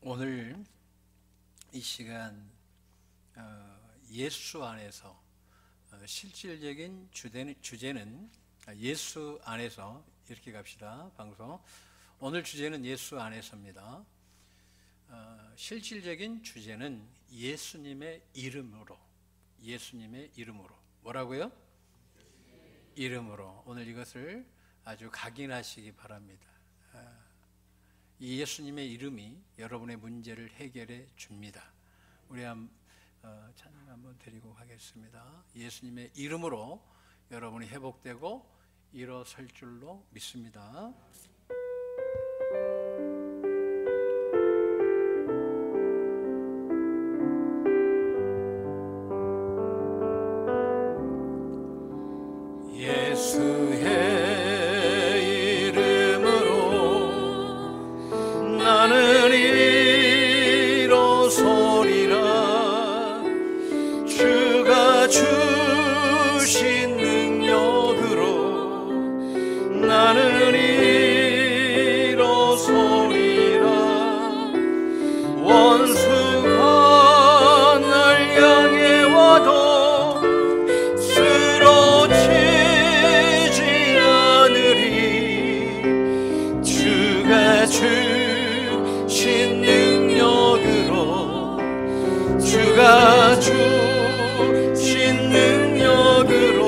오늘 이 시간 예수 안에서 실질적인 주제는 예수 안에서 이렇게 갑시다. 방송 오늘 주제는 예수 안에서입니다. 실질적인 주제는 예수님의 이름으로 뭐라고요? 이름으로 오늘 이것을 아주 각인하시기 바랍니다. 이 예수님의 이름이 여러분의 문제를 해결해 줍니다. 우리 찬양 한번 드리고 가겠습니다. 예수님의 이름으로 여러분이 회복되고 일어설 줄로 믿습니다. 예수의 나는 일어서리라. 주가 주신 능력으로 나는 일어서리라. 원수가 날 향해 와도 쓰러지지 않으리. 주가 주신 능력으로 주가 주신 능력으로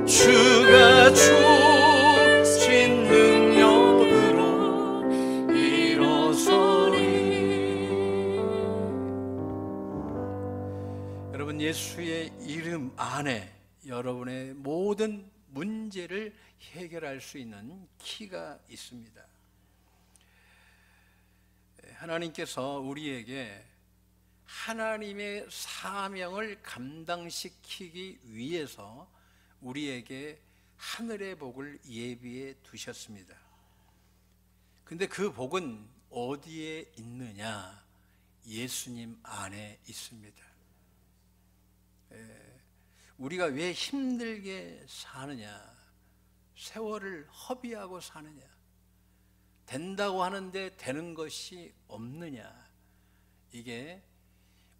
주가 주신 능력으로 일어서리. 여러분, 예수의 이름 안에 여러분의 모든 문제를 해결할 수 있는 키가 있습니다. 하나님께서 우리에게 하나님의 사명을 감당시키기 위해서 우리에게 하늘의 복을 예비해 두셨습니다. 근데 그 복은 어디에 있느냐? 예수님 안에 있습니다. 우리가 왜 힘들게 사느냐? 세월을 허비하고 사느냐? 된다고 하는데 되는 것이 없느냐? 이게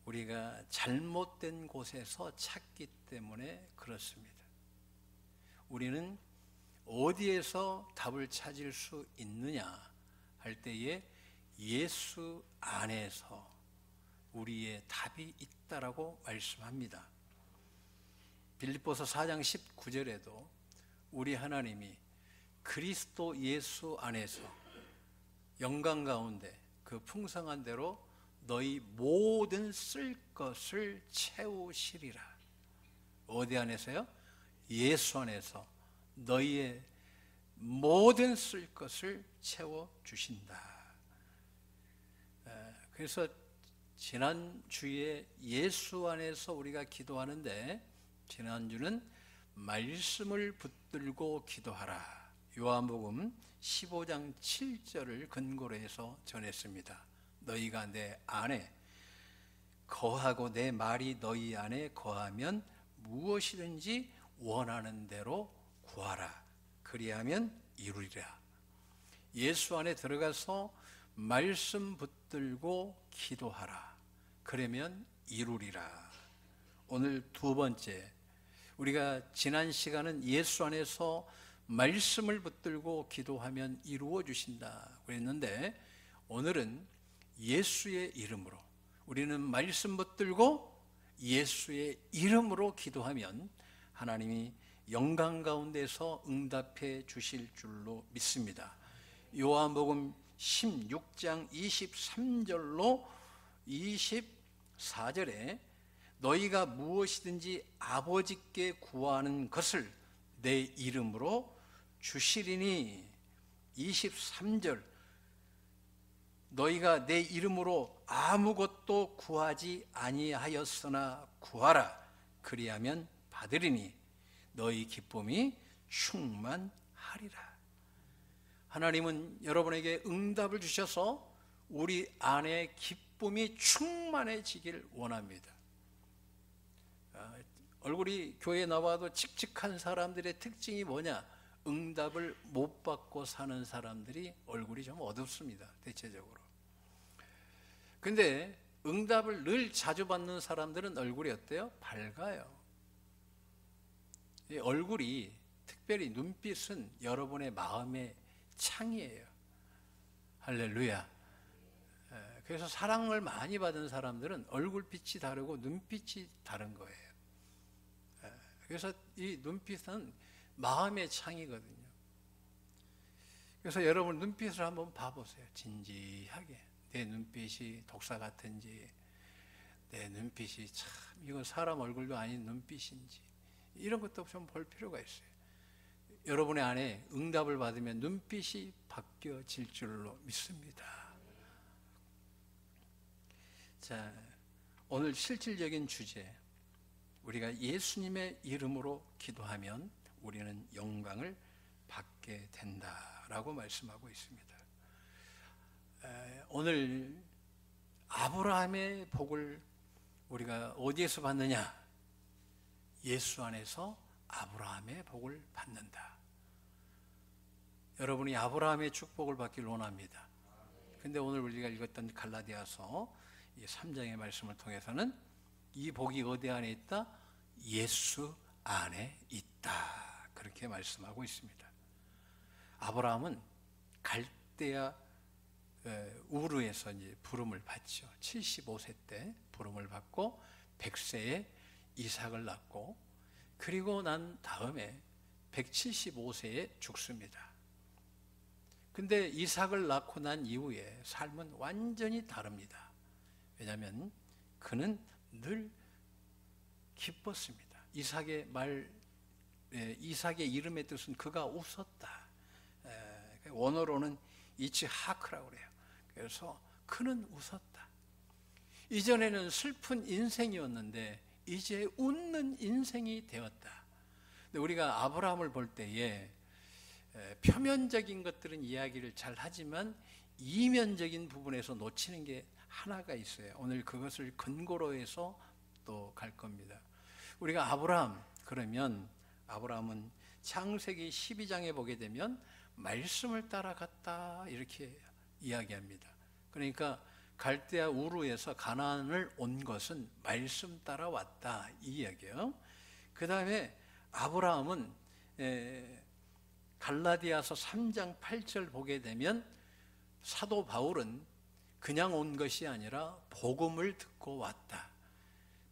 우리가 잘못된 곳에서 찾기 때문에 그렇습니다. 우리는 어디에서 답을 찾을 수 있느냐 할 때에 예수 안에서 우리의 답이 있다라고 말씀합니다. 빌립보서 4장 19절에도 우리 하나님이 그리스도 예수 안에서 영광 가운데 그 풍성한 대로 너희 모든 쓸 것을 채우시리라. 어디 안에서요? 예수 안에서 너희의 모든 쓸 것을 채워주신다. 그래서 지난주에 예수 안에서 우리가 기도하는데, 지난주는 말씀을 붙들고 기도하라. 요한복음 15장 7절을 근거로 해서 전했습니다. 너희가 내 안에 거하고 내 말이 너희 안에 거하면 무엇이든지 원하는 대로 구하라. 그리하면 이루리라. 예수 안에 들어가서 말씀 붙들고 기도하라. 그러면 이루리라. 오늘 두 번째, 우리가 지난 시간은 예수 안에서 말씀을 붙들고 기도하면 이루어 주신다 그랬는데, 오늘은 예수의 이름으로, 우리는 말씀 붙들고 예수의 이름으로 기도하면 하나님이 영광 가운데서 응답해 주실 줄로 믿습니다. 요한복음 16장 23절로 24절에 너희가 무엇이든지 아버지께 구하는 것을 내 이름으로 주시리니, 23절 너희가 내 이름으로 아무것도 구하지 아니하였으나 구하라. 그리하면 받으리니 너희 기쁨이 충만하리라. 하나님은 여러분에게 응답을 주셔서 우리 안에 기쁨이 충만해지길 원합니다. 얼굴이 교회에 나와도 칙칙한 사람들의 특징이 뭐냐? 응답을 못 받고 사는 사람들이 얼굴이 좀 어둡습니다. 대체적으로. 근데 응답을 늘 자주 받는 사람들은 얼굴이 어때요? 밝아요. 이 얼굴이, 특별히 눈빛은 여러분의 마음의 창이에요. 할렐루야. 그래서 사랑을 많이 받은 사람들은 얼굴빛이 다르고 눈빛이 다른 거예요. 그래서 이 눈빛은 마음의 창이거든요. 그래서 여러분 눈빛을 한번 봐보세요. 진지하게. 내 눈빛이 독사 같은지, 내 눈빛이 참 이건 사람 얼굴도 아닌 눈빛인지, 이런 것도 좀 볼 필요가 있어요. 여러분의 안에 응답을 받으면 눈빛이 바뀌어질 줄로 믿습니다. 자, 오늘 실질적인 주제, 우리가 예수님의 이름으로 기도하면 우리는 영광을 받게 된다라고 말씀하고 있습니다. 오늘 아브라함의 복을 우리가 어디에서 받느냐? 예수 안에서 아브라함의 복을 받는다. 여러분이 아브라함의 축복을 받기를 원합니다. 근데 오늘 우리가 읽었던 갈라디아서 3장의 말씀을 통해서는 이 복이 어디 안에 있다? 예수 안에 있다. 그렇게 말씀하고 있습니다. 아브라함은 갈대아 우르에서 이제 부름을 받죠. 75세 때 부름을 받고 100세에 이삭을 낳고, 그리고 난 다음에 175세에 죽습니다. 근데 이삭을 낳고 난 이후에 삶은 완전히 다릅니다. 왜냐하면 그는 늘 기뻤습니다. 이삭의 이름의 뜻은 그가 웃었다. 원어로는 이츠하크라고 그래요. 그래서 그는 웃었다. 이전에는 슬픈 인생이었는데 이제 웃는 인생이 되었다. 근데 우리가 아브라함을 볼 때에 표면적인 것들은 이야기를 잘 하지만 이면적인 부분에서 놓치는 게 하나가 있어요. 오늘 그것을 근거로 해서 또 갈 겁니다. 우리가 아브라함, 그러면 아브라함은 창세기 12장에 보게 되면 말씀을 따라갔다 이렇게 이야기합니다. 그러니까 갈대아 우르에서 가나안을 온 것은 말씀 따라왔다 이 이야기예요. 그 다음에 아브라함은 갈라디아서 3장 8절 보게 되면 사도 바울은 그냥 온 것이 아니라 복음을 듣고 왔다.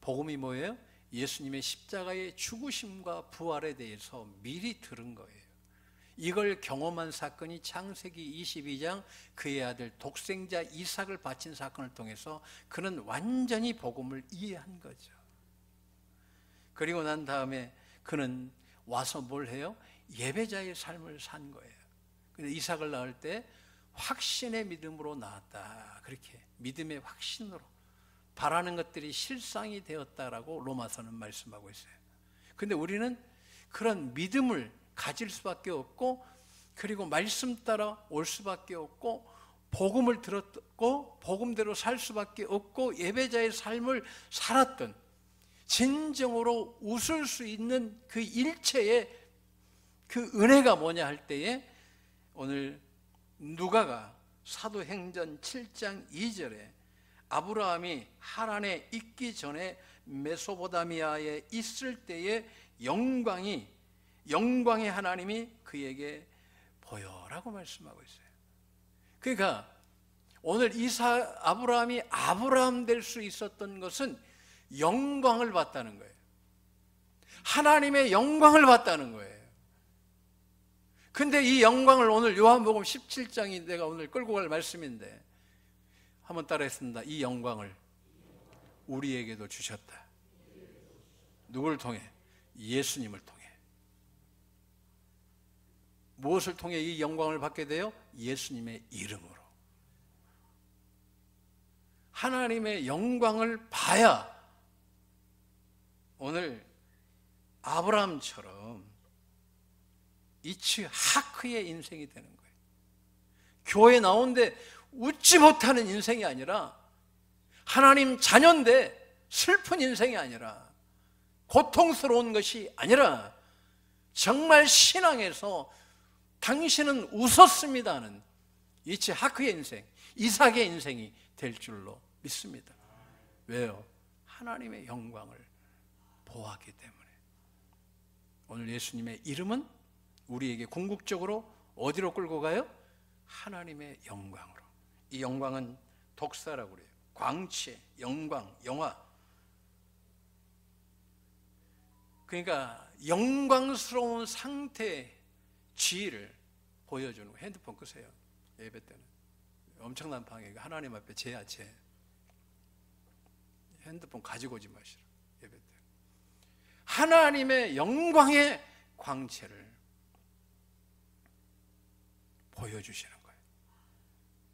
복음이 뭐예요? 예수님의 십자가의 죽으심과 부활에 대해서 미리 들은 거예요. 이걸 경험한 사건이 창세기 22장 그의 아들 독생자 이삭을 바친 사건을 통해서 그는 완전히 복음을 이해한 거죠. 그리고 난 다음에 그는 와서 뭘 해요? 예배자의 삶을 산 거예요. 근데 이삭을 낳을 때 확신의 믿음으로 낳았다. 그렇게 믿음의 확신으로 바라는 것들이 실상이 되었다라고 로마서는 말씀하고 있어요. 근데 우리는 그런 믿음을 가질 수밖에 없고, 그리고 말씀 따라 올 수밖에 없고, 복음을 들었고 복음대로 살 수밖에 없고, 예배자의 삶을 살았던, 진정으로 웃을 수 있는 그 일체의 그 은혜가 뭐냐 할 때에 오늘 누가가 사도행전 7장 2절에 아브라함이 하란에 있기 전에 메소포타미아에 있을 때의 영광의 하나님이 그에게 보여라고 말씀하고 있어요. 그러니까 오늘 아브라함이 아브라함 될 수 있었던 것은 영광을 봤다는 거예요. 하나님의 영광을 봤다는 거예요. 근데 이 영광을 오늘 요한복음 17장이 내가 오늘 끌고 갈 말씀인데 한번 따라했습니다. 이 영광을 우리에게도 주셨다. 누구를 통해? 예수님을 통해. 무엇을 통해 이 영광을 받게 돼요? 예수님의 이름으로. 하나님의 영광을 봐야 오늘 아브라함처럼 이츠하크의 인생이 되는 거예요. 교회 나오는데 웃지 못하는 인생이 아니라, 하나님 자녀인데 슬픈 인생이 아니라, 고통스러운 것이 아니라 정말 신앙에서 당신은 웃었습니다는 이츠하크의 인생, 이삭의 인생이 될 줄로 믿습니다. 왜요? 하나님의 영광을 보았기 때문에. 오늘 예수님의 이름은 우리에게 궁극적으로 어디로 끌고 가요? 하나님의 영광으로. 이 영광은 독사라고 그래요. 광채, 영광, 영화. 그러니까 영광스러운 상태의 지위를 보여주는 거예요. 핸드폰 끄세요. 예배 때는 엄청난 방해. 하나님 앞에 죄야, 죄. 핸드폰 가지고 오지 마시라. 예배 때 하나님의 영광의 광채를 보여주시는 거예요.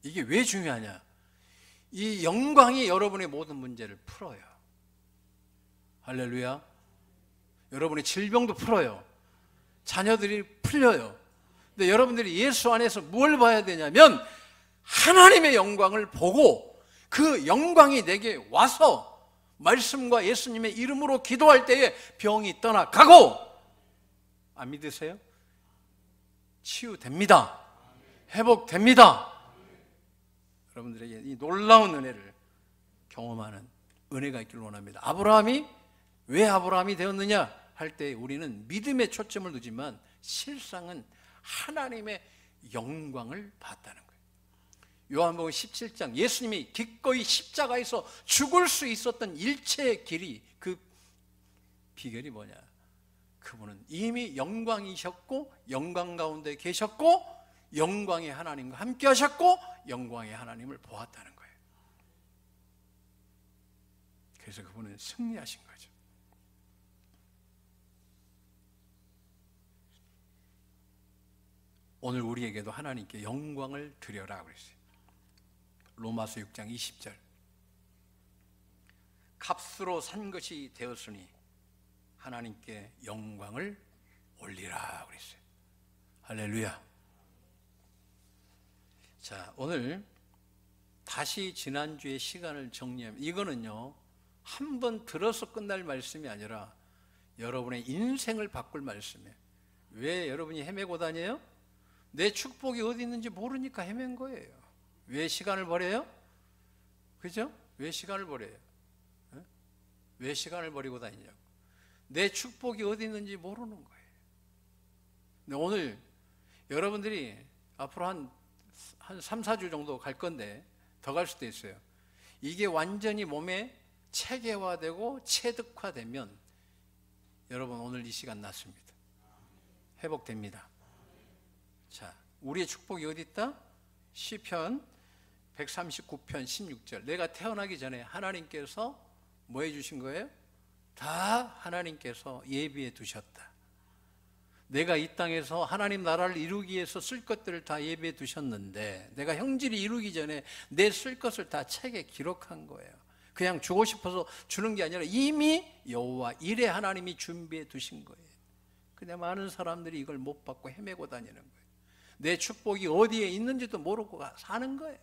이게 왜 중요하냐? 이 영광이 여러분의 모든 문제를 풀어요. 할렐루야. 여러분의 질병도 풀어요. 자녀들이 풀려요. 근데 여러분들이 예수 안에서 뭘 봐야 되냐면 하나님의 영광을 보고 그 영광이 내게 와서 말씀과 예수님의 이름으로 기도할 때에 병이 떠나가고, 안 믿으세요? 치유됩니다. 회복됩니다. 여러분들에게 이 놀라운 은혜를 경험하는 은혜가 있기를 원합니다. 아브라함이 왜 아브라함이 되었느냐 할 때 우리는 믿음에 초점을 두지만 실상은 하나님의 영광을 봤다는 거예요. 요한복음 17장 예수님이 기꺼이 십자가에서 죽을 수 있었던 일체의 길이, 그 비결이 뭐냐? 그분은 이미 영광이셨고 영광 가운데 계셨고 영광의 하나님과 함께 하셨고 영광의 하나님을 보았다는 거예요. 그래서 그분은 승리하신 거죠. 오늘 우리에게도 하나님께 영광을 드려라 그랬어요. 로마서 6장 20절. 값으로 산 것이 되었으니 하나님께 영광을 올리라 그랬어요. 할렐루야. 자, 오늘 다시 지난주의 시간을 정리하면, 이거는요 한 번 들어서 끝날 말씀이 아니라 여러분의 인생을 바꿀 말씀이에요. 왜 여러분이 헤매고 다녀요? 내 축복이 어디 있는지 모르니까 헤맨 거예요. 왜 시간을 버려요? 그죠? 왜 시간을 버려요? 왜 시간을 버리고 다니냐고. 내 축복이 어디 있는지 모르는 거예요. 근데 오늘 여러분들이 앞으로 한 3, 4주 정도 갈 건데 더 갈 수도 있어요. 이게 완전히 몸에 체계화되고 체득화되면 여러분 오늘 이 시간 났습니다. 회복됩니다. 자, 우리의 축복이 어디 있다? 시편 139편 16절. 내가 태어나기 전에 하나님께서 뭐 해주신 거예요? 다 하나님께서 예비해 두셨다. 내가 이 땅에서 하나님 나라를 이루기 위해서 쓸 것들을 다 예비해 두셨는데 내가 형질이 이루기 전에 내 쓸 것을 다 책에 기록한 거예요. 그냥 주고 싶어서 주는 게 아니라 이미 여호와 일에 하나님이 준비해 두신 거예요. 근데 많은 사람들이 이걸 못 받고 헤매고 다니는 거예요. 내 축복이 어디에 있는지도 모르고 사는 거예요.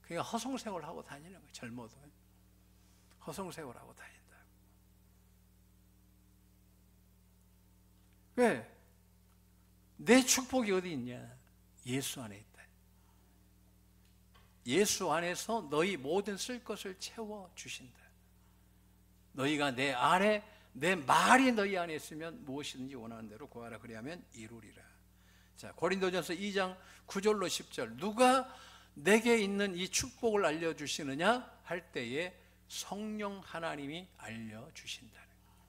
그러니까 허송세월하고 다니는 거예요. 젊어도 허송세월하고 다닌다. 왜? 내 축복이 어디 있냐? 예수 안에 있다. 예수 안에서 너희 모든 쓸 것을 채워주신다. 너희가 내 안에, 내 말이 너희 안에 있으면 무엇이든지 원하는 대로 구하라 그리하면 이루리라. 자, 고린도전서 2장 9절로 10절. 누가 내게 있는 이 축복을 알려주시느냐 할 때에 성령 하나님이 알려주신다는 거예요.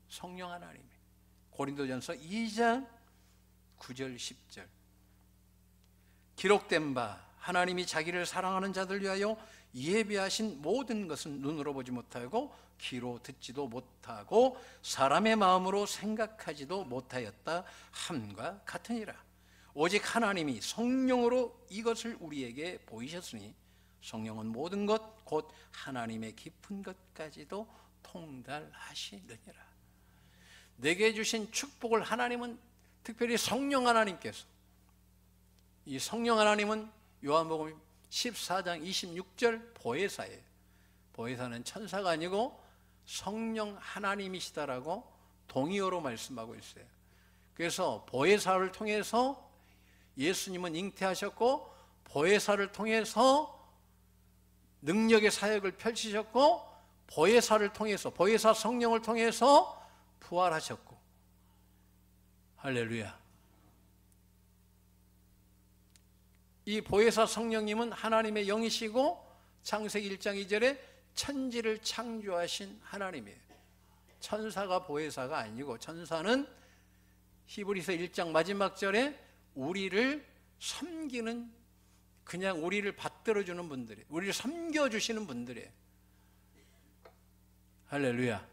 성령 하나님이. 고린도전서 2장 9절 10절. 기록된 바 하나님이 자기를 사랑하는 자들 위하여 예비하신 모든 것은 눈으로 보지 못하고 귀로 듣지도 못하고 사람의 마음으로 생각하지도 못하였다 함과 같으니라. 오직 하나님이 성령으로 이것을 우리에게 보이셨으니 성령은 모든 것 곧 하나님의 깊은 것까지도 통달하시느니라. 내게 주신 축복을 하나님은, 특별히 성령 하나님께서, 이 성령 하나님은 요한복음 14장 26절 보혜사예요. 보혜사는 천사가 아니고 성령 하나님이시다라고 동의어로 말씀하고 있어요. 그래서 보혜사를 통해서 예수님은 잉태하셨고 보혜사를 통해서 능력의 사역을 펼치셨고 보혜사를 통해서, 보혜사 성령을 통해서 부활하셨고, 할렐루야. 이 보혜사 성령님은 하나님의 영이시고 창세기 1장 2절에 천지를 창조하신 하나님이에요. 천사가 보혜사가 아니고, 천사는 히브리서 1장 마지막 절에 우리를 섬기는, 그냥 우리를 받들어주는 분들이에요. 우리를 섬겨주시는 분들이에요. 할렐루야.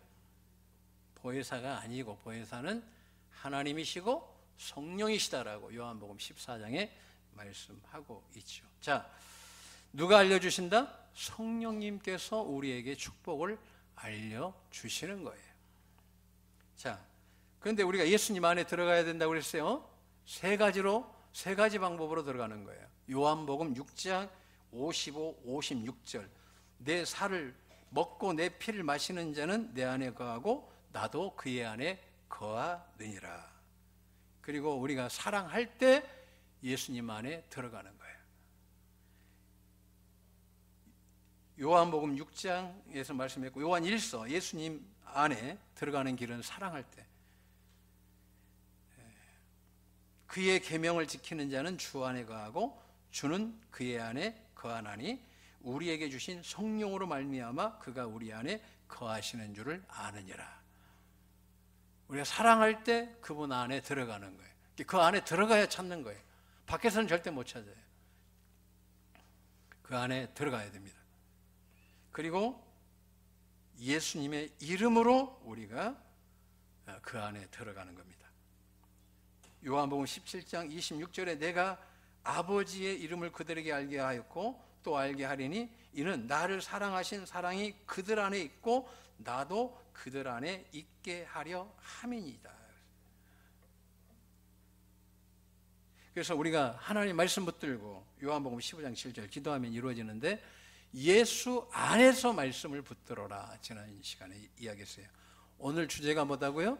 보혜사가 아니고 보혜사는 하나님이시고 성령이시다라고 요한복음 14장에 말씀하고 있죠. 자, 누가 알려주신다? 성령님께서 우리에게 축복을 알려주시는 거예요. 자, 그런데 우리가 예수님 안에 들어가야 된다고 그랬어요. 세 가지 방법으로 들어가는 거예요. 요한복음 6장 55, 56절. 내 살을 먹고 내 피를 마시는 자는 내 안에 거하고 나도 그의 안에 거하느니라. 그리고 우리가 사랑할 때 예수님 안에 들어가는 거예요. 요한복음 6장에서 말씀했고, 요한 1서 예수님 안에 들어가는 길은 사랑할 때, 그의 계명을 지키는 자는 주 안에 거하고 주는 그의 안에 거하나니 우리에게 주신 성령으로 말미암아 그가 우리 안에 거하시는 줄을 아느니라. 우리가 사랑할 때 그분 안에 들어가는 거예요. 그 안에 들어가야 찾는 거예요. 밖에서는 절대 못 찾아요. 그 안에 들어가야 됩니다. 그리고 예수님의 이름으로 우리가 그 안에 들어가는 겁니다. 요한복음 17장 26절에 내가 아버지의 이름을 그들에게 알게 하였고 또 알게 하리니 이는 나를 사랑하신 사랑이 그들 안에 있고 나도 그들 안에 있게 하려 함이니이다. 그래서 우리가 하나님 말씀 붙들고 요한복음 15장 7절 기도하면 이루어지는데, 예수 안에서 말씀을 붙들어라. 지난 시간에 이야기했어요. 오늘 주제가 뭐다고요?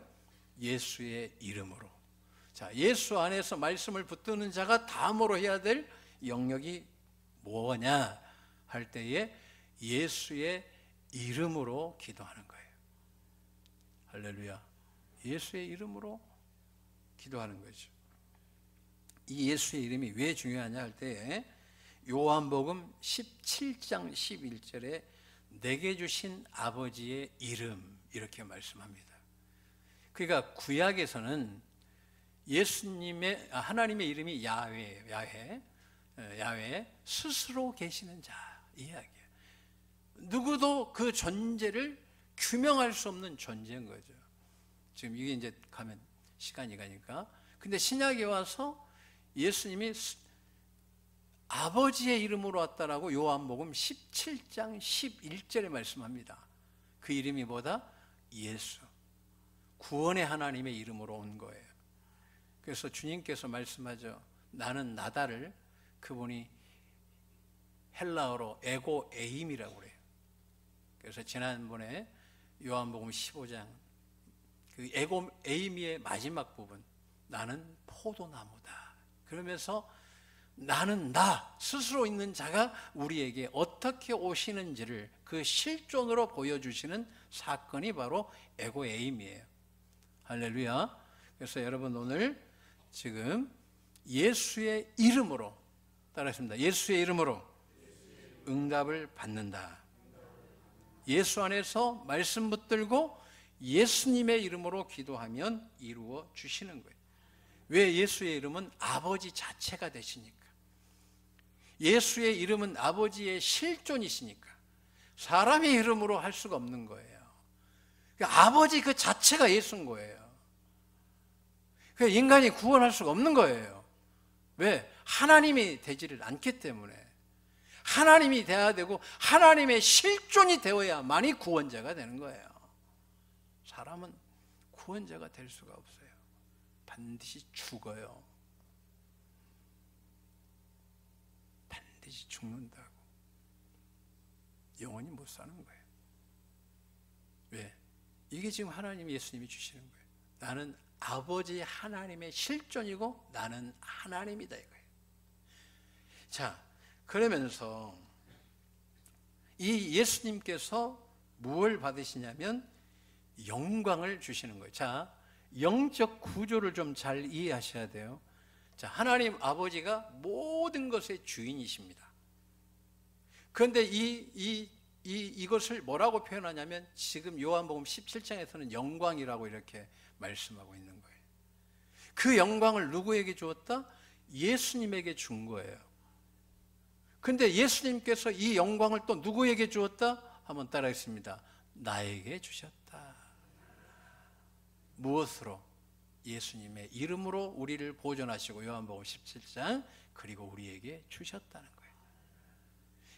예수의 이름으로. 자, 예수 안에서 말씀을 붙드는 자가 다음으로 해야 될 영역이 뭐냐 할 때에 예수의 이름으로 기도하는 거예요. 할렐루야. 예수의 이름으로 기도하는 거죠. 이 예수의 이름이 왜 중요하냐 할 때에 요한복음 17장 11절에 내게 주신 아버지의 이름, 이렇게 말씀합니다. 그러니까 구약에서는 예수님의, 하나님의 이름이 야훼 스스로 계시는 자, 이 이야기예요. 누구도 그 존재를 규명할 수 없는 존재인 거죠. 지금 이게 이제 가면 시간이 가니까. 근데 신약에 와서 예수님이 아버지의 이름으로 왔다라고 요한복음 17장 11절에 말씀합니다. 그 이름이 뭐다? 예수. 구원의 하나님의 이름으로 온 거예요. 그래서 주님께서 말씀하죠. 나는 나다를, 그분이 헬라어로 에고 에임이라고 그래요. 그래서 지난번에 요한복음 15장 그 에고 에임의 마지막 부분, 나는 포도나무다. 그러면서 나는 나 스스로 있는 자가 우리에게 어떻게 오시는지를 그 실존으로 보여주시는 사건이 바로 에고 에임이에요. 할렐루야. 그래서 여러분 오늘 지금 예수의 이름으로 따라했습니다. 예수의 이름으로 응답을 받는다. 예수 안에서 말씀 붙들고 예수님의 이름으로 기도하면 이루어 주시는 거예요. 왜? 예수의 이름은 아버지 자체가 되시니까. 예수의 이름은 아버지의 실존이시니까. 사람의 이름으로 할 수가 없는 거예요. 그러니까 아버지 그 자체가 예수인 거예요. 그러니까 인간이 구원할 수가 없는 거예요. 왜? 하나님이 되지를 않기 때문에. 하나님이 돼야 되고 하나님의 실존이 되어야만이 구원자가 되는 거예요. 사람은 구원자가 될 수가 없어요. 반드시 죽어요. 반드시 죽는다고. 영원히 못 사는 거예요. 왜? 이게 지금 하나님 예수님이 주시는 거예요. 나는 아버지 하나님의 실존이고 나는 하나님이다 이거예요. 자, 그러면서 이 예수님께서 무엇을 받으시냐면 영광을 주시는 거예요. 자, 영적 구조를 좀 잘 이해하셔야 돼요. 자, 하나님 아버지가 모든 것의 주인이십니다. 그런데 이것을 뭐라고 표현하냐면 지금 요한복음 17장에서는 영광이라고 이렇게 말씀하고 있는 거예요. 그 영광을 누구에게 주었다? 예수님에게 준 거예요. 근데 예수님께서 이 영광을 또 누구에게 주었다? 한번 따라하겠습니다. 나에게 주셨다. 무엇으로? 예수님의 이름으로 우리를 보존하시고 요한복음 17장 그리고 우리에게 주셨다는 거예요.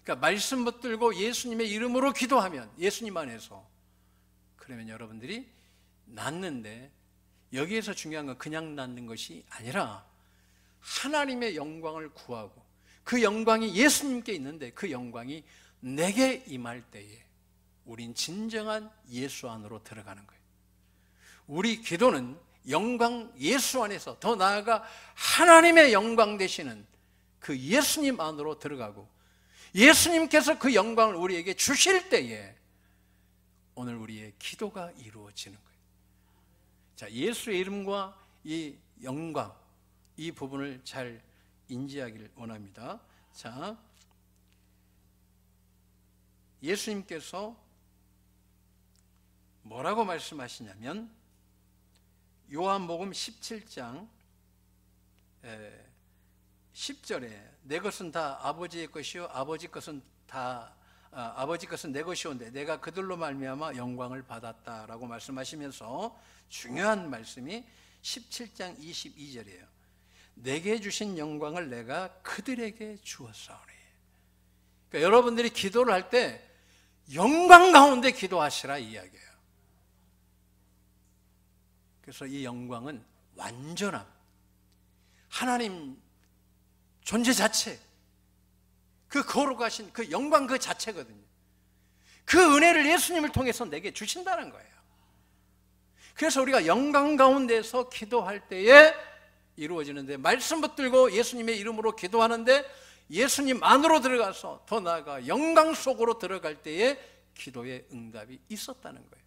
그러니까 말씀 붙들고 예수님의 이름으로 기도하면 예수님 안에서 그러면 여러분들이 낫는데 여기에서 중요한 건 그냥 낫는 것이 아니라 하나님의 영광을 구하고 그 영광이 예수님께 있는데 그 영광이 내게 임할 때에 우린 진정한 예수 안으로 들어가는 거예요. 우리 기도는 영광 예수 안에서 더 나아가 하나님의 영광 되시는 그 예수님 안으로 들어가고 예수님께서 그 영광을 우리에게 주실 때에 오늘 우리의 기도가 이루어지는 거예요. 자, 예수의 이름과 이 영광 이 부분을 잘 인지하기를 원합니다. 자, 예수님께서 뭐라고 말씀하시냐면 요한복음 17장 10절에 내 것은 다 아버지의 것이요 아버지 것은 내 것이온데 내가 그들로 말미암아 영광을 받았다라고 말씀하시면서 중요한 말씀이 17장 22절이에요. 내게 주신 영광을 내가 그들에게 주었사오니. 그러니까 여러분들이 기도를 할 때 영광 가운데 기도하시라 이 이야기예요. 그래서 이 영광은 완전함, 하나님 존재 자체, 그 거룩하신 그 영광 그 자체거든요. 그 은혜를 예수님을 통해서 내게 주신다는 거예요. 그래서 우리가 영광 가운데서 기도할 때에 이루어지는데 말씀 붙들고 예수님의 이름으로 기도하는데 예수님 안으로 들어가서 더 나아가 영광 속으로 들어갈 때에 기도의 응답이 있었다는 거예요.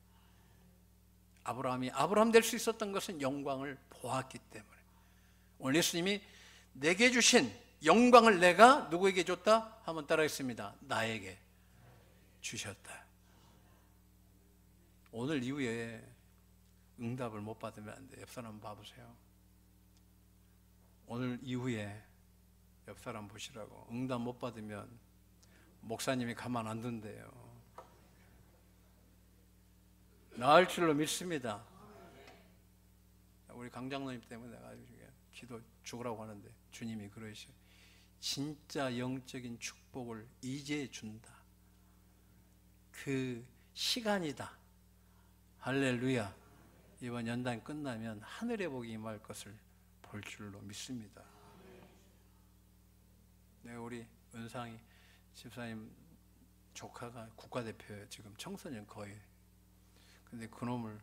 아브라함이 아브라함 될 수 있었던 것은 영광을 보았기 때문에 오늘 예수님이 내게 주신 영광을 내가 누구에게 줬다? 한번 따라하겠습니다. 나에게 주셨다. 오늘 이후에 응답을 못 받으면 안 돼. 옆 사람 봐보세요. 오늘 이후에 옆 사람 보시라고. 응답 못 받으면 목사님이 가만 안 둔대요. 나을 줄로 믿습니다. 우리 강장로님 때문에 내가 기도 죽으라고 하는데 주님이 그러시죠. 진짜 영적인 축복을 이제 준다. 그 시간이다. 할렐루야. 이번 연단 끝나면 하늘의 복이 임할 것을 볼 줄로 믿습니다. 내가 우리 은상이 집사님 조카가 국가대표예요. 지금 청소년 거의. 근데 그놈을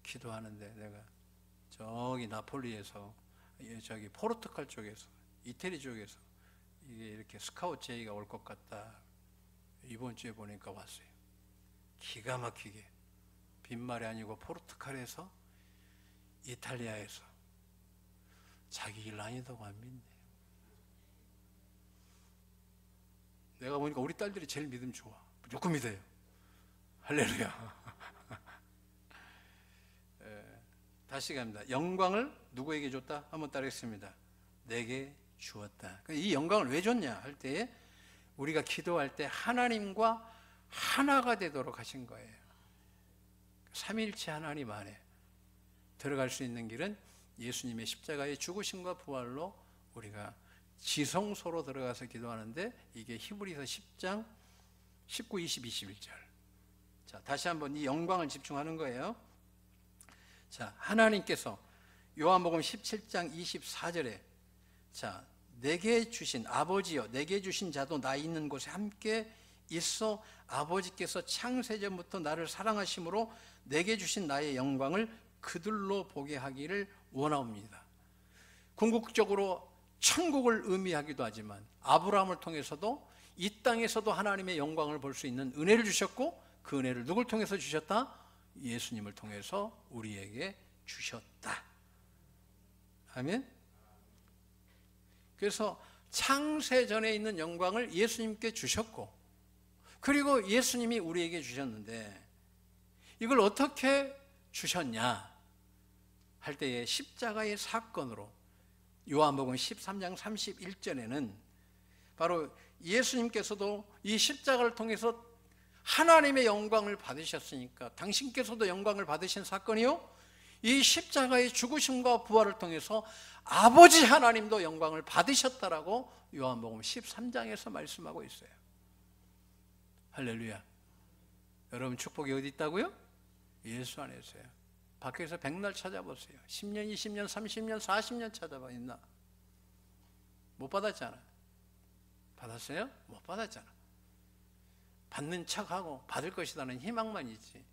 기도하는데 내가 저기 나폴리에서 저기 포르투갈 쪽에서 이태리 쪽에서 이게 이렇게 스카우트 제의가 올 것 같다. 이번 주에 보니까 왔어요. 기가 막히게 빈말이 아니고 포르투갈에서 이탈리아에서 자기 일 아니다고 안 믿네. 내가 보니까 우리 딸들이 제일 믿음 좋아. 무조건 믿어요. 할렐루야. 다시 갑니다. 영광을 누구에게 줬다? 한번 따르겠습니다. 내게 주었다. 이 영광을 왜 줬냐 할 때에 우리가 기도할 때 하나님과 하나가 되도록 하신 거예요. 삼위일체 하나님 안에 들어갈 수 있는 길은 예수님의 십자가의 죽으심과 부활로 우리가 지성소로 들어가서 기도하는데 이게 히브리서 10장 19, 20, 21절. 자, 다시 한번 이 영광을 집중하는 거예요. 자, 하나님께서 요한복음 17장 24절에 자, 내게 주신 아버지여 내게 주신 자도 나 있는 곳에 함께 있어 아버지께서 창세전부터 나를 사랑하심으로 내게 주신 나의 영광을 그들로 보게 하기를 원하옵니다. 궁극적으로 천국을 의미하기도 하지만 아브라함을 통해서도 이 땅에서도 하나님의 영광을 볼 수 있는 은혜를 주셨고, 그 은혜를 누굴 통해서 주셨다? 예수님을 통해서 우리에게 주셨다. 아멘. 그래서 창세전에 있는 영광을 예수님께 주셨고, 그리고 예수님이 우리에게 주셨는데, 이걸 어떻게 주셨냐 할 때에 십자가의 사건으로 요한복음 13장 31절에는 바로 예수님께서도 이 십자가를 통해서 하나님의 영광을 받으셨으니까, 당신께서도 영광을 받으신 사건이요, 이 십자가의 죽으심과 부활을 통해서 아버지 하나님도 영광을 받으셨다라고 요한복음 13장에서 말씀하고 있어요. 할렐루야. 여러분 축복이 어디 있다고요? 예수 안에 있어요. 밖에서 백날 찾아보세요. 10년, 20년, 30년, 40년 찾아봐. 있나? 못 받았잖아. 받았어요? 못 받았잖아. 받는 척하고 받을 것이라는 희망만 있지,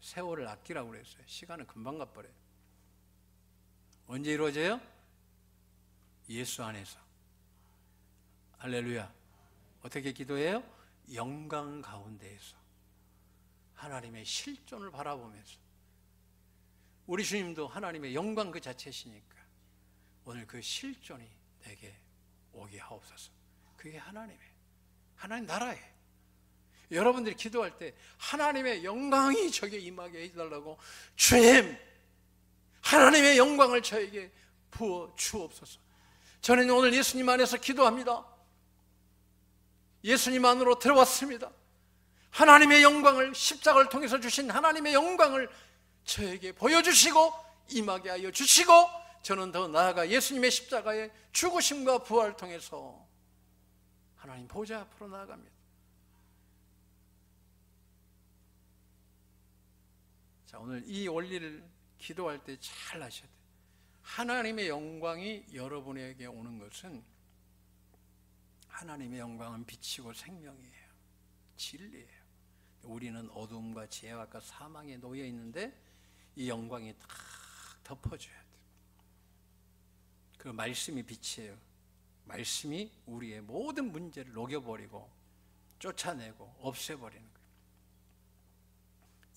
세월을 아끼라고 그랬어요. 시간은 금방 가버려요. 언제 이루어져요? 예수 안에서. 할렐루야. 어떻게 기도해요? 영광 가운데에서 하나님의 실존을 바라보면서. 우리 주님도 하나님의 영광 그 자체시니까 오늘 그 실존이 내게 오게 하옵소서. 그게 하나님 나라예요. 여러분들이 기도할 때 하나님의 영광이 저에게 임하게 해달라고, 주님 하나님의 영광을 저에게 부어 주옵소서. 저는 오늘 예수님 안에서 기도합니다. 예수님 안으로 들어왔습니다. 하나님의 영광을, 십자가를 통해서 주신 하나님의 영광을 저에게 보여주시고 임하게 하여 주시고, 저는 더 나아가 예수님의 십자가의 죽으심과 부활을 통해서 하나님 보좌 앞으로 나아갑니다. 자, 오늘 이 원리를 기도할 때 잘 아셔야 돼요. 하나님의 영광이 여러분에게 오는 것은, 하나님의 영광은 빛이고 생명이에요. 진리예요. 우리는 어둠과 죄악과 사망에 놓여 있는데 이 영광이 딱 덮어줘야 돼요. 그 말씀이 빛이에요. 말씀이 우리의 모든 문제를 녹여버리고 쫓아내고 없애버리는 거예요.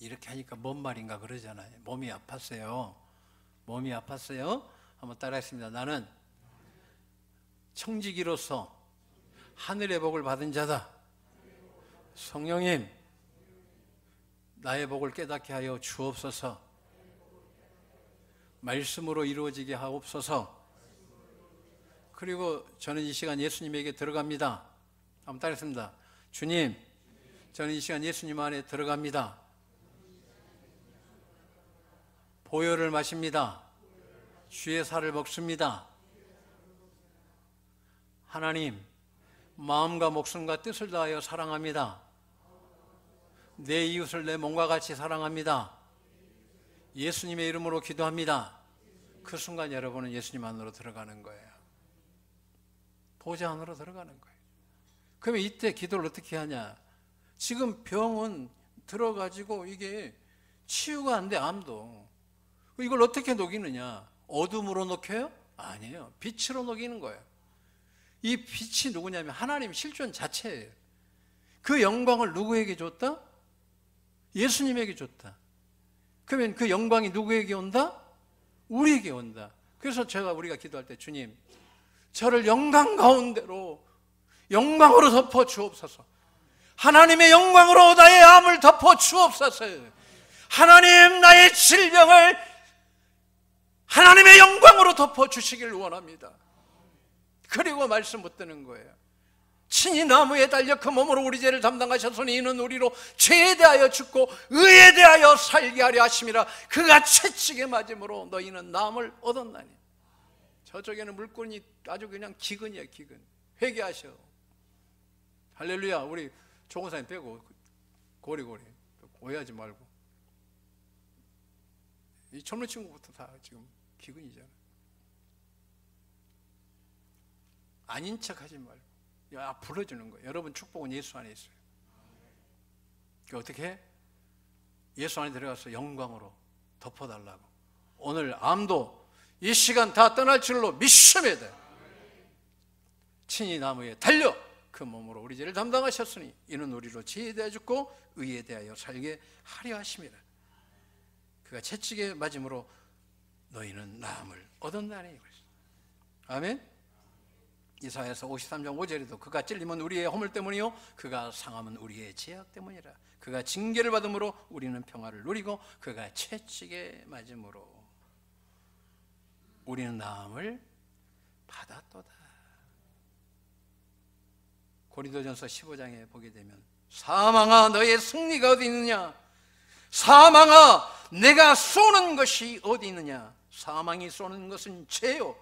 이렇게 하니까 뭔 말인가 그러잖아요. 몸이 아팠어요. 몸이 아팠어요. 한번 따라했습니다. 나는 청지기로서 하늘의 복을 받은 자다. 성령님, 나의 복을 깨닫게 하여 주옵소서. 말씀으로 이루어지게 하옵소서. 그리고 저는 이 시간 예수님에게 들어갑니다. 한번 따라했습니다. 주님, 저는 이 시간 예수님 안에 들어갑니다. 보혈을 마십니다. 주의 살을 먹습니다. 하나님, 마음과 목숨과 뜻을 다하여 사랑합니다. 내 이웃을 내 몸과 같이 사랑합니다. 예수님의 이름으로 기도합니다. 그 순간 여러분은 예수님 안으로 들어가는 거예요. 보좌 안으로 들어가는 거예요. 그러면 이때 기도를 어떻게 하냐? 지금 병은 들어가지고 이게 치유가 안 돼, 암도. 이걸 어떻게 녹이느냐? 어둠으로 녹여요? 아니에요. 빛으로 녹이는 거예요. 이 빛이 누구냐면 하나님 실존 자체예요. 그 영광을 누구에게 줬다? 예수님에게 줬다. 그러면 그 영광이 누구에게 온다? 우리에게 온다. 그래서 우리가 기도할 때, 주님, 저를 영광 가운데로 영광으로 덮어 주옵소서. 하나님의 영광으로 나의 암을 덮어 주옵소서. 하나님, 나의 질병을 하나님의 영광으로 덮어 주시길 원합니다. 그리고 말씀 붙드는 거예요. 친히 나무에 달려 그 몸으로 우리 죄를 담당하셨으니 이는 우리로 죄에 대하여 죽고 의에 대하여 살게 하려 하심이라. 그가 채찍에 맞음으로 너희는 나음을 얻었나니. 저쪽에는 물건이 아주 그냥 기근이야, 기근. 회개하셔. 할렐루야. 우리 조건사님 빼고 고리고리 오해하지 말고. 이 젊은 친구부터 다 지금 기근이잖아. 아닌 척 하지 말고, 야, 불러주는 거예요. 여러분 축복은 예수 안에 있어요. 그러니까 어떻게 해? 예수 안에 들어가서 영광으로 덮어달라고. 오늘 암도 이 시간 다 떠날 줄로 믿으셔야 돼. 친히 나무에 달려 그 몸으로 우리 죄를 담당하셨으니 이는 우리로 죄에 대하여 죽고 의에 대하여 살게 하려 하심이라. 그가 채찍에 맞음으로 너희는 나음을 얻었나니. 아멘. 이사야서 53장 5절에도 그가 찔림은 우리의 허물 때문이요 그가 상함은 우리의 죄악 때문이라. 그가 징계를 받음으로 우리는 평화를 누리고 그가 채찍에 맞음으로 우리는 나음을 받았도다. 고린도전서 15장에 보게 되면 사망아 너의 승리가 어디 있느냐, 사망아 내가 쏘는 것이 어디 있느냐. 사망이 쏘는 것은 죄요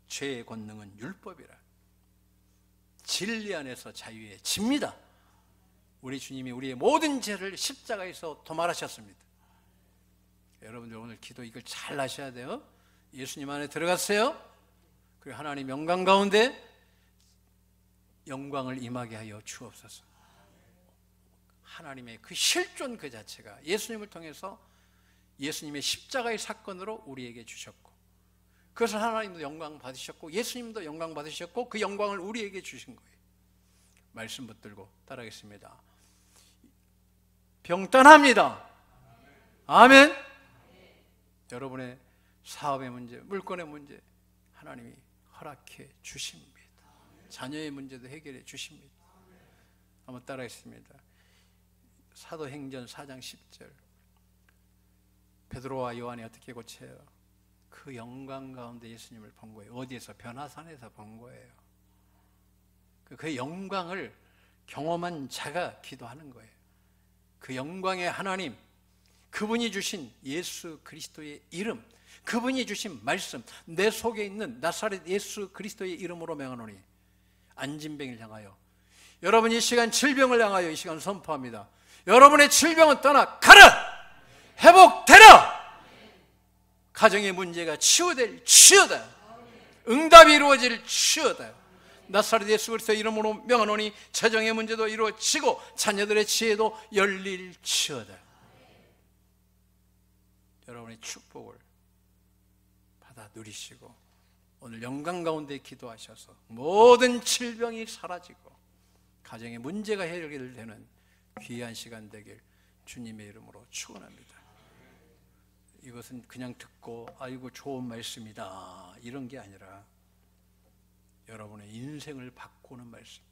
죄의 권능은 율법이라. 진리 안에서 자유의 집니다. 우리 주님이 우리의 모든 죄를 십자가에서 도말하셨습니다. 여러분들 오늘 기도 이걸 잘 하셔야 돼요. 예수님 안에 들어갔어요. 그리고 하나님 영광 가운데 영광을 임하게 하여 주옵소서. 하나님의 그 실존 그 자체가 예수님을 통해서 예수님의 십자가의 사건으로 우리에게 주셨고, 그것을 하나님도 영광 받으셨고 예수님도 영광 받으셨고 그 영광을 우리에게 주신 거예요. 말씀 붙들고 따라하겠습니다. 병 떠납니다. 아멘. 여러분의 사업의 문제, 물건의 문제 하나님이 허락해 주십니다. 자녀의 문제도 해결해 주십니다. 한번 따라하겠습니다. 사도행전 4장 10절 베드로와 요한이 어떻게 고쳐요? 그 영광 가운데 예수님을 본 거예요. 어디에서? 변화산에서 본 거예요. 그 영광을 경험한 자가 기도하는 거예요. 그 영광의 하나님, 그분이 주신 예수 그리스도의 이름, 그분이 주신 말씀, 내 속에 있는 나사렛 예수 그리스도의 이름으로 명하노니 안진병을 향하여, 여러분 이 시간 질병을 향하여 이 시간 선포합니다. 여러분의 질병은 떠나 가라! 회복되라! 가정의 문제가 치유될 치유다. 응답이 이루어질 치유다. 나사렛 예수 그리스도의 이름으로 명하노니 재정의 문제도 이루어지고 자녀들의 지혜도 열릴 치유다. 여러분의 축복을 받아 누리시고 오늘 영광 가운데 기도하셔서 모든 질병이 사라지고 가정의 문제가 해결되는 귀한 시간 되길 주님의 이름으로 축원합니다. 이것은 그냥 듣고 아이고 좋은 말씀이다 이런 게 아니라 여러분의 인생을 바꾸는 말씀.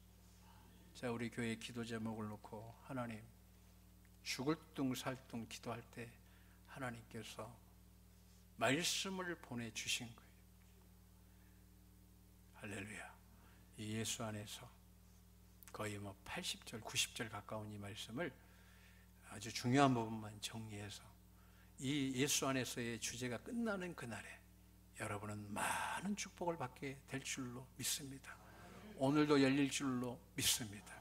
자, 우리 교회 기도 제목을 놓고 하나님 죽을 둥 살 둥 기도할 때 하나님께서 말씀을 보내주신 거예요. 할렐루야. 이 예수 안에서 거의 80절 90절 가까운 이 말씀을 아주 중요한 부분만 정리해서 이 예수 안에서의 주제가 끝나는 그날에 여러분은 많은 축복을 받게 될 줄로 믿습니다. 오늘도 열릴 줄로 믿습니다.